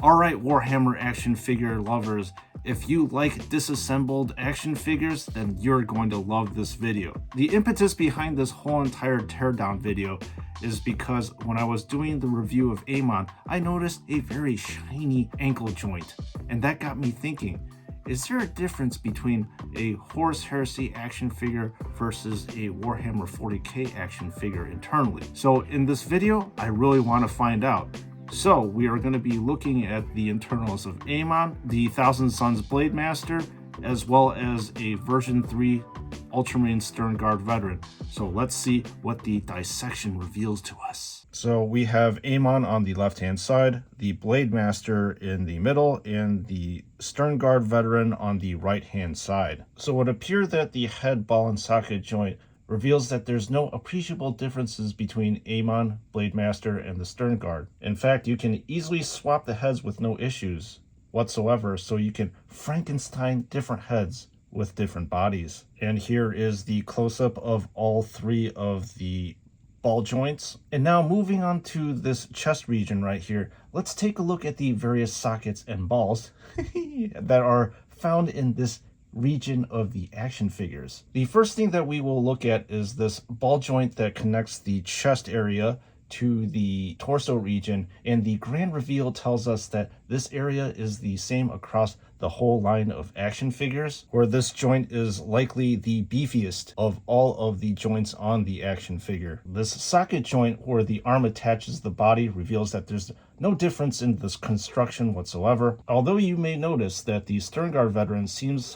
Alright, Warhammer action figure lovers, if you like disassembled action figures, then you're going to love this video. The impetus behind this whole entire teardown video is because when I was doing the review of Amon, I noticed a very shiny ankle joint, and that got me thinking, is there a difference between a Horus Heresy action figure versus a Warhammer 40K action figure internally? So in this video, I really want to find out. So we are going to be looking at the internals of Amon, the Thousand Suns Blade Master, as well as a version 3 Ultramarine Stern Guard veteran. So let's see what the dissection reveals to us. So we have Amon on the left hand side, the Blade Master in the middle, and the Stern Guard veteran on the right hand side. So it would appear that the head, ball, and socket joint reveals that there's no appreciable differences between Amon, Blade Master, and the Stern Guard. In fact, you can easily swap the heads with no issues whatsoever, so you can Frankenstein different heads with different bodies. And here is the close-up of all three of the ball joints. And now moving on to this chest region right here, let's take a look at the various sockets and balls that are found in this region of the action figures. The first thing that we will look at is this ball joint that connects the chest area to the torso region, and the grand reveal tells us that this area is the same across the whole line of action figures, where this joint is likely the beefiest of all of the joints on the action figure. This socket joint where the arm attaches the body reveals that there's no difference in this construction whatsoever, although you may notice that the Stern Guard veteran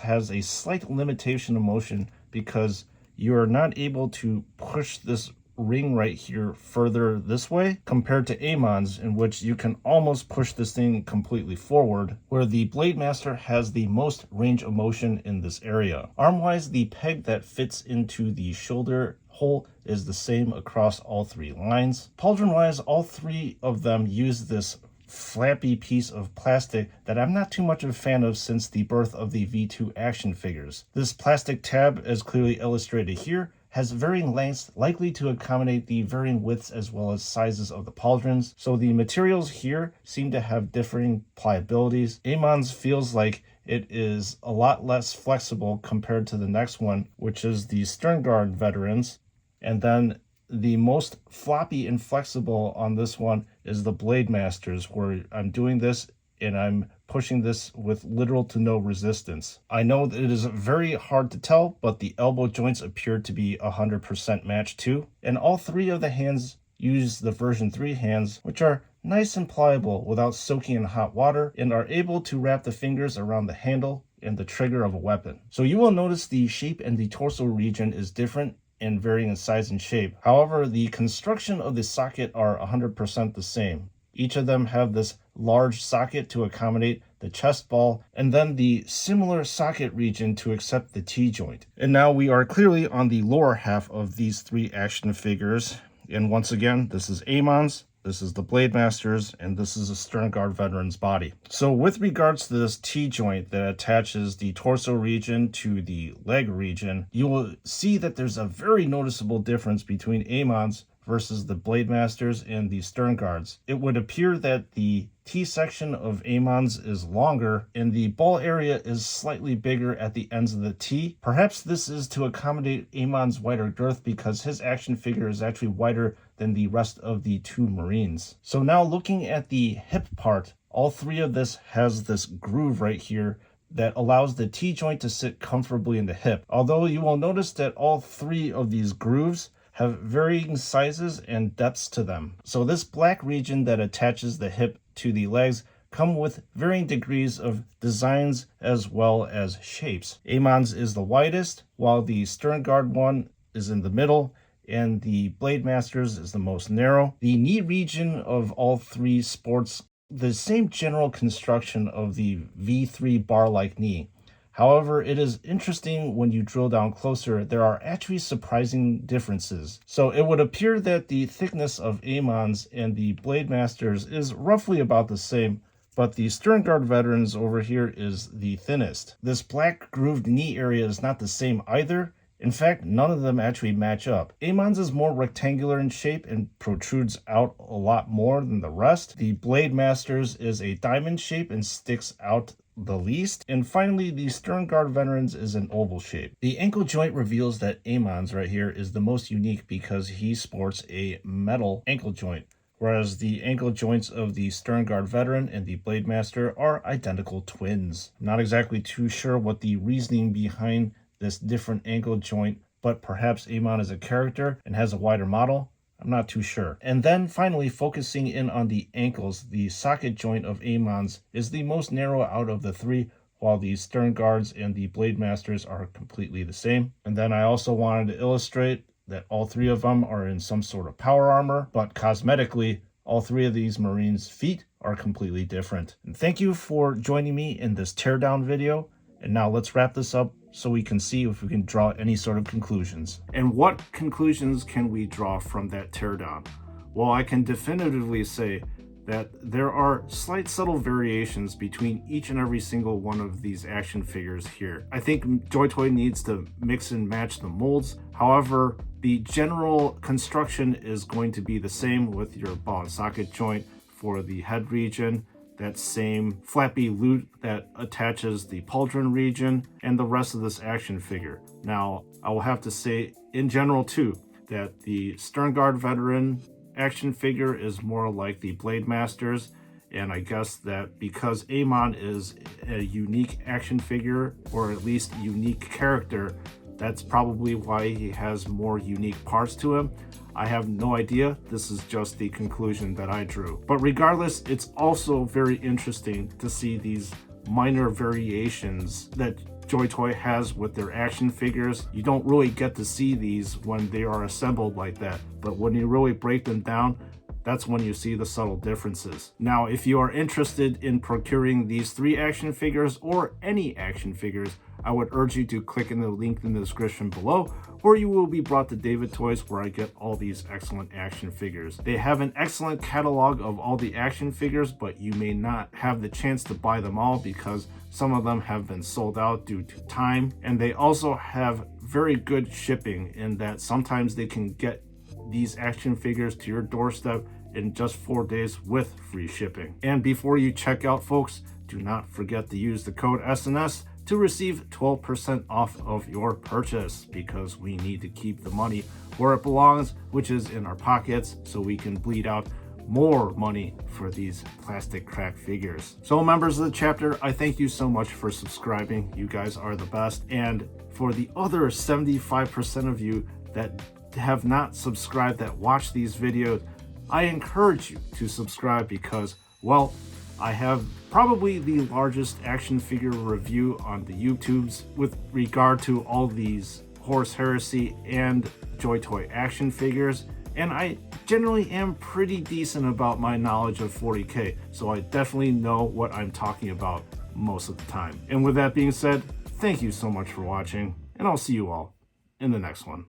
has a slight limitation of motion because you are not able to push this ring right here further this way compared to Amon's, in which you can almost push this thing completely forward, where the Blade Master has the most range of motion in this area. Arm-wise, the peg that fits into the shoulder hole is the same across all three lines. Pauldron-wise, all three of them use this flappy piece of plastic that I'm not too much of a fan of since the birth of the V2 action figures. This plastic tab, as clearly illustrated here, has varying lengths likely to accommodate the varying widths as well as sizes of the pauldrons. So the materials here seem to have differing pliabilities. Amon's feels like it is a lot less flexible compared to the next one, which is the Stern Guard veterans. And then the most floppy and flexible on this one is the Blade Masters, where I'm doing this and I'm pushing this with little to no resistance. I know that it is very hard to tell, but the elbow joints appear to be 100% matched too. And all three of the hands use the version 3 hands, which are nice and pliable without soaking in hot water, and are able to wrap the fingers around the handle and the trigger of a weapon. So you will notice the shape in the torso region is different and varying in size and shape. However, the construction of the socket are 100% the same. Each of them have this large socket to accommodate the chest ball, and then the similar socket region to accept the T-joint. And now we are clearly on the lower half of these three action figures. And once again, this is Amon's, this is the Blade Master's, and this is a Stern Guard veteran's body. So with regards to this T-joint that attaches the torso region to the leg region, you will see that there's a very noticeable difference between Amon's versus the Blade Masters and the Stern Guards. It would appear that the T-section of Amon's is longer and the ball area is slightly bigger at the ends of the T. Perhaps this is to accommodate Amon's wider girth because his action figure is actually wider than the rest of the two Marines. So now looking at the hip part, all three of this has this groove right here that allows the T-joint to sit comfortably in the hip. Although you will notice that all three of these grooves have varying sizes and depths to them. So this black region that attaches the hip to the legs come with varying degrees of designs as well as shapes. Amon's is the widest, while the Stern Guard one is in the middle, and the Blade Masters is the most narrow. The knee region of all three sports the same general construction of the V3 bar-like knee. However, it is interesting when you drill down closer, there are actually surprising differences. So it would appear that the thickness of Amon's and the Blade Masters is roughly about the same, but the Stern Guard veterans over here is the thinnest. This black grooved knee area is not the same either, In fact, none of them actually match up. Amon's is more rectangular in shape and protrudes out a lot more than the rest. The Blade Master's is a diamond shape and sticks out the least. And finally, the Stern Guard Veterans is an oval shape. The ankle joint reveals that Amon's right here is the most unique because he sports a metal ankle joint, whereas the ankle joints of the Stern Guard Veteran and the Blade Master are identical twins. I'm not exactly too sure what the reasoning behind this different ankle joint, but perhaps Amon is a character and has a wider model. I'm not too sure. And then finally, focusing in on the ankles, the socket joint of Amon's is the most narrow out of the three, while the Stern Guards and the Blade Masters are completely the same. And then I also wanted to illustrate that all three of them are in some sort of power armor, but cosmetically, all three of these Marines' feet are completely different. And thank you for joining me in this teardown video. And now let's wrap this up so we can see if we can draw any sort of conclusions. And what conclusions can we draw from that teardown? Well, I can definitively say that there are slight subtle variations between each and every single one of these action figures here. I think JoyToy needs to mix and match the molds. However, the general construction is going to be the same with your ball and socket joint for the head region, that same flappy loot that attaches the pauldron region, and the rest of this action figure. Now, I will have to say in general too, that the Stern Guard Veteran action figure is more like the Blade Masters, and I guess that because Amon is a unique action figure, or at least unique character, that's probably why he has more unique parts to him. I have no idea. This is just the conclusion that I drew. But regardless, it's also very interesting to see these minor variations that JoyToy has with their action figures. You don't really get to see these when they are assembled like that, but when you really break them down, that's when you see the subtle differences. Now, if you are interested in procuring these 3 action figures or any action figures, I would urge you to click in the link in the description below, or you will be brought to David Toys, where I get all these excellent action figures. They have an excellent catalog of all the action figures, but you may not have the chance to buy them all because some of them have been sold out due to time. And they also have very good shipping in that sometimes they can get these action figures to your doorstep in just 4 days with free shipping. And before you check out, folks, do not forget to use the code SNS to receive 12% off of your purchase, because we need to keep the money where it belongs, which is in our pockets, so we can bleed out more money for these plastic crack figures. So members of the chapter, I thank you so much for subscribing. You guys are the best. And for the other 75% of you that have not subscribed, that watch these videos, I encourage you to subscribe because, well, I have probably the largest action figure review on the YouTubes with regard to all these Horus Heresy and JoyToy action figures, and I generally am pretty decent about my knowledge of 40K, so I definitely know what I'm talking about most of the time. And with that being said, thank you so much for watching, and I'll see you all in the next one.